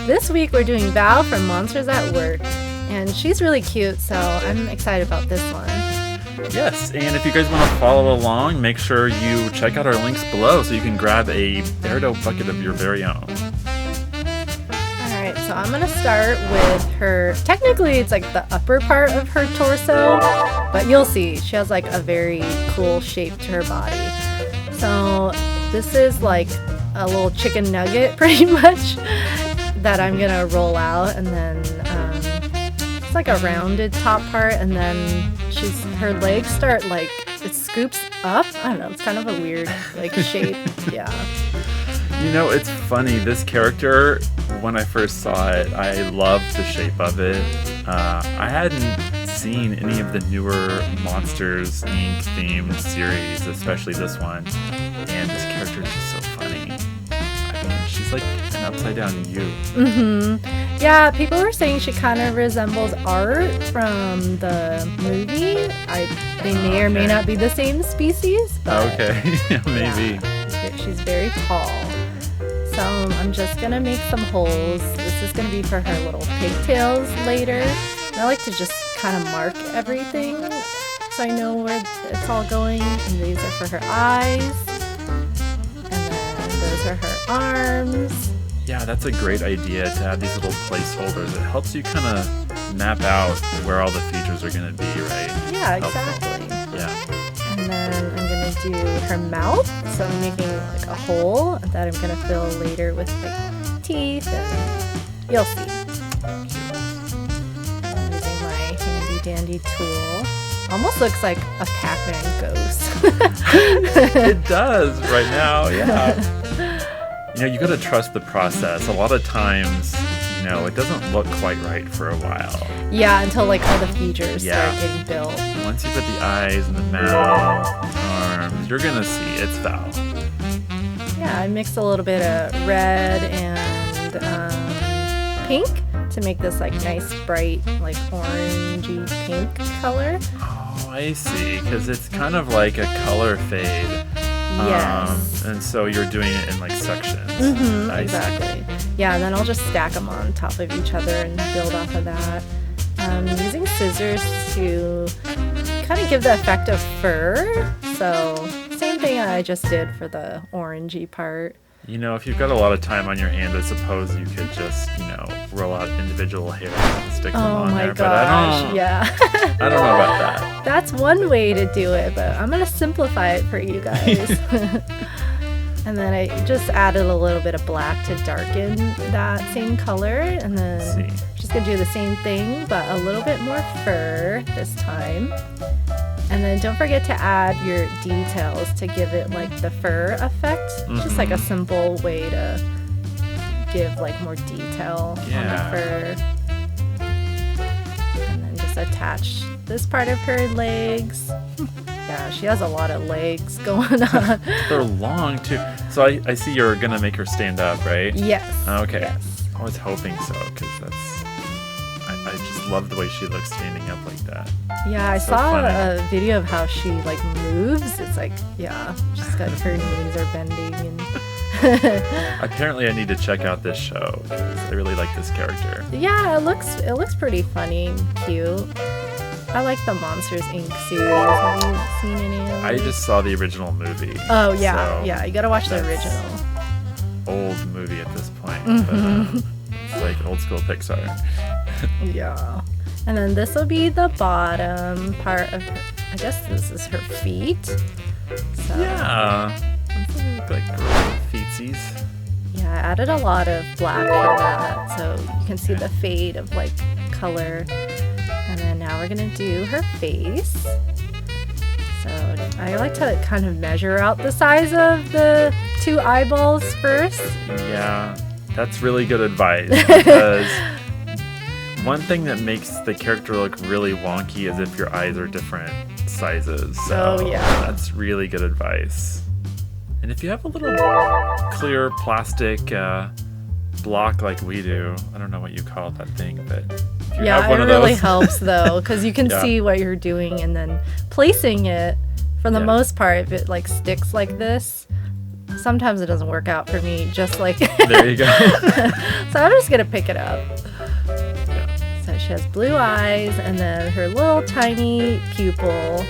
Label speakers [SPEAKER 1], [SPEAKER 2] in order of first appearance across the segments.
[SPEAKER 1] This week we're doing Val from Monsters at Work, and she's really cute, so I'm excited about this one.
[SPEAKER 2] Yes, and if you guys want to follow along, make sure you check out our links below so you can grab a airdough bucket of your very own.
[SPEAKER 1] Alright, so I'm going to start with her, technically it's like the upper part of her torso, but you'll see, she has like a very cool shape to her body. So this is like a little chicken nugget pretty much that I'm going to roll out, and then it's like a rounded top part, and then her legs start like, it scoops up. I don't know, it's kind of a weird like shape. Yeah.
[SPEAKER 2] You know, it's funny, this character, when I first saw it, I loved the shape of it. I hadn't seen any of the newer Monsters Inc. themed series, especially this one, and this character is just so funny. I mean, she's like an upside down U.
[SPEAKER 1] Mm-hmm. Yeah, people were saying she kind of resembles Art from the movie. They may or may not be the same species. But
[SPEAKER 2] okay, maybe.
[SPEAKER 1] Yeah, she's very tall. So I'm just going to make some holes. This is going to be for her little pigtails later. And I like to just kind of mark everything so I know where it's all going. And these are for her eyes. And then those are her arms.
[SPEAKER 2] Yeah, that's a great idea to have these little placeholders. It helps you kind of map out where all the features are going to be, right?
[SPEAKER 1] Yeah, exactly.
[SPEAKER 2] Yeah.
[SPEAKER 1] And then I'm going to do her mouth. So I'm making like a hole that I'm going to fill later with like teeth, and you'll see. I'm using my handy dandy tool. Almost looks like a Pac-Man ghost.
[SPEAKER 2] It does right now, yeah. You know, you got to trust the process. A lot of times, you know, it doesn't look quite right for a while.
[SPEAKER 1] Yeah, until like all the features start getting built.
[SPEAKER 2] Once you put the eyes and the mouth, arms, you're gonna see it's Val.
[SPEAKER 1] Yeah, I mixed a little bit of red and pink to make this like nice bright like orangey pink color.
[SPEAKER 2] Oh, I see, because it's kind of like a color fade.
[SPEAKER 1] Yes.
[SPEAKER 2] And so you're doing it in like sections.
[SPEAKER 1] Mm-hmm, exactly. Yeah, and then I'll just stack them on top of each other and build off of that. Using scissors to kind of give the effect of fur. So same thing I just did for the orangey part.
[SPEAKER 2] You know, if you've got a lot of time on your hands, I suppose you could just, you know, roll out individual hairs and stick them on there.
[SPEAKER 1] Gosh,
[SPEAKER 2] but
[SPEAKER 1] yeah.
[SPEAKER 2] I don't know about that.
[SPEAKER 1] That's one way to do it, but I'm going to simplify it for you guys. And then I just added a little bit of black to darken that same color. And then just going to do the same thing, but a little bit more fur this time. And then don't forget to add your details to give it like the fur effect. Mm-hmm. Just like a simple way to give like more detail on the fur. And then just attach this part of her legs. Yeah, she has a lot of legs going on.
[SPEAKER 2] They're long too. So I see you're gonna make her stand up, right?
[SPEAKER 1] Yes.
[SPEAKER 2] Okay.
[SPEAKER 1] Yes.
[SPEAKER 2] I was hoping so, because I just love the way she looks standing up like that.
[SPEAKER 1] Yeah, I saw a video of how she like moves. It's like, yeah, she's got her knees are bending. And
[SPEAKER 2] apparently I need to check out this show because I really like this character.
[SPEAKER 1] Yeah, it looks pretty funny and cute. I like the Monsters Inc. series. Have you seen any of them?
[SPEAKER 2] I just saw the original movie.
[SPEAKER 1] Oh, yeah. So yeah, you gotta watch the original.
[SPEAKER 2] Old movie at this point.
[SPEAKER 1] Mm-hmm.
[SPEAKER 2] But, it's like old school Pixar.
[SPEAKER 1] Yeah. And then this will be the bottom part of her. I guess this is her feet. So.
[SPEAKER 2] Yeah. Look like girl feetsies.
[SPEAKER 1] Yeah, I added a lot of black for that, so you can see the fade of like color. And then now we're gonna do her face. So I like to kind of measure out the size of the two eyeballs first.
[SPEAKER 2] Yeah, that's really good advice, because one thing that makes the character look really wonky is if your eyes are different sizes. So that's really good advice. And if you have a little clear plastic block like we do, I don't know what you call that thing, but if you have one
[SPEAKER 1] it
[SPEAKER 2] of those,
[SPEAKER 1] really helps though, because you can see what you're doing, and then placing it, for the most part, if it like sticks like this, sometimes it doesn't work out for me, just like
[SPEAKER 2] There you go.
[SPEAKER 1] So I'm just gonna pick it up. So she has blue eyes and then her little tiny pupil.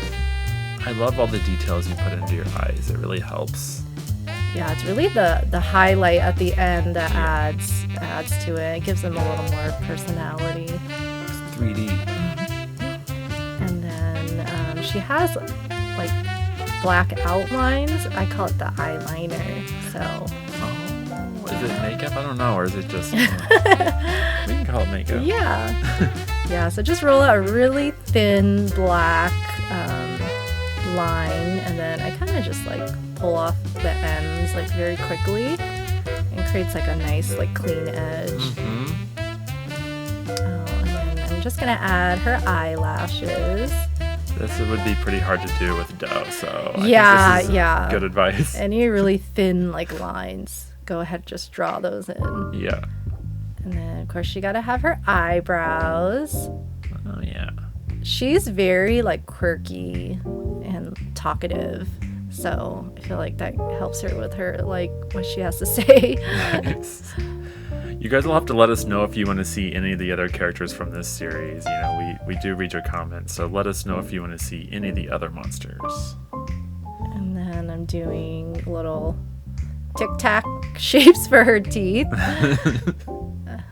[SPEAKER 2] I love all the details you put into your eyes. It really helps.
[SPEAKER 1] Yeah, it's really the highlight at the end that adds to it. It gives them a little more personality.
[SPEAKER 2] It's 3D.
[SPEAKER 1] And then she has like black outlines. I call it the eyeliner. So.
[SPEAKER 2] Oh, is it makeup? I don't know, or is it just? We can call it makeup.
[SPEAKER 1] Yeah. Yeah. So just roll out a really thin black line, and then I kind of just like pull off the ends like very quickly, and creates like a nice like clean edge. And then I'm just gonna add her eyelashes.
[SPEAKER 2] This would be pretty hard to do with dough, so I think this is good advice.
[SPEAKER 1] Any really thin like lines, go ahead, just draw those in.
[SPEAKER 2] Yeah.
[SPEAKER 1] And then of course you gotta have her eyebrows.
[SPEAKER 2] Oh yeah.
[SPEAKER 1] She's very like quirky and talkative, so I feel like that helps her with her like what she has to say.
[SPEAKER 2] Nice. You guys will have to let us know if you want to see any of the other characters from this series. You know, we do read your comments, so let us know if you want to see any of the other monsters.
[SPEAKER 1] And then I'm doing little tic-tac shapes for her teeth.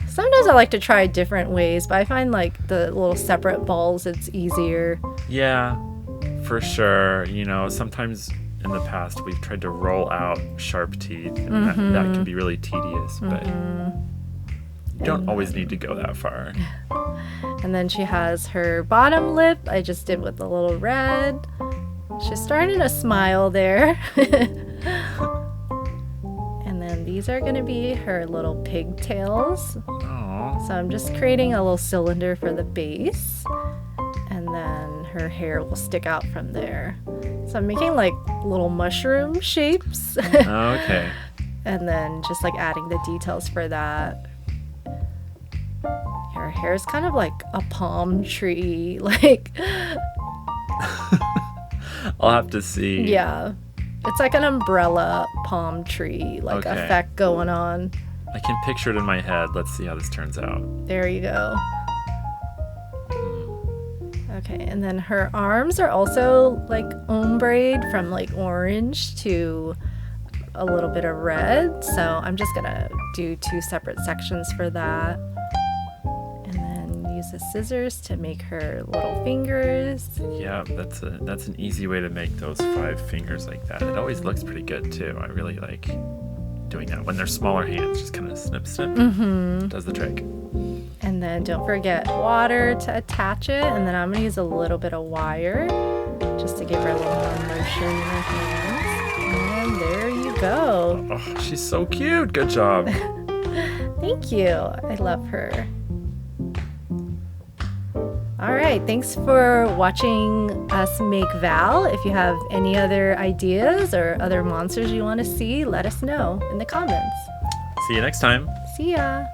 [SPEAKER 1] Sometimes I like to try different ways, but I find like the little separate balls, it's easier.
[SPEAKER 2] Yeah, for sure. You know, sometimes in the past we've tried to roll out sharp teeth, and that can be really tedious, but you don't always need to go that far.
[SPEAKER 1] And then she has her bottom lip. I just did with a little red. She's starting to smile there. And then these are going to be her little pigtails.
[SPEAKER 2] Aww.
[SPEAKER 1] So I'm just creating a little cylinder for the base. And then her hair will stick out from there. So I'm making like little mushroom shapes.
[SPEAKER 2] Okay.
[SPEAKER 1] And then just like adding the details for that. Her hair is kind of like a palm tree, like.
[SPEAKER 2] I'll have to see.
[SPEAKER 1] Yeah. It's like an umbrella palm tree, like effect going on.
[SPEAKER 2] I can picture it in my head. Let's see how this turns out.
[SPEAKER 1] There you go. Okay, and then her arms are also like ombre from like orange to a little bit of red. So I'm just gonna do 2 separate sections for that. And then use the scissors to make her little fingers.
[SPEAKER 2] Yeah, that's an easy way to make those 5 fingers like that. It always looks pretty good too. I really like doing that when they're smaller hands. Just kind of snip, snip. Does the trick.
[SPEAKER 1] And then don't forget water to attach it. And then I'm gonna use a little bit of wire just to give her a little more motion in her hands. And there you go.
[SPEAKER 2] Oh, she's so cute. Good job.
[SPEAKER 1] Thank you. I love her. All right, thanks for watching us make Val. If you have any other ideas or other monsters you want to see, let us know in the comments.
[SPEAKER 2] See you next time.
[SPEAKER 1] See ya.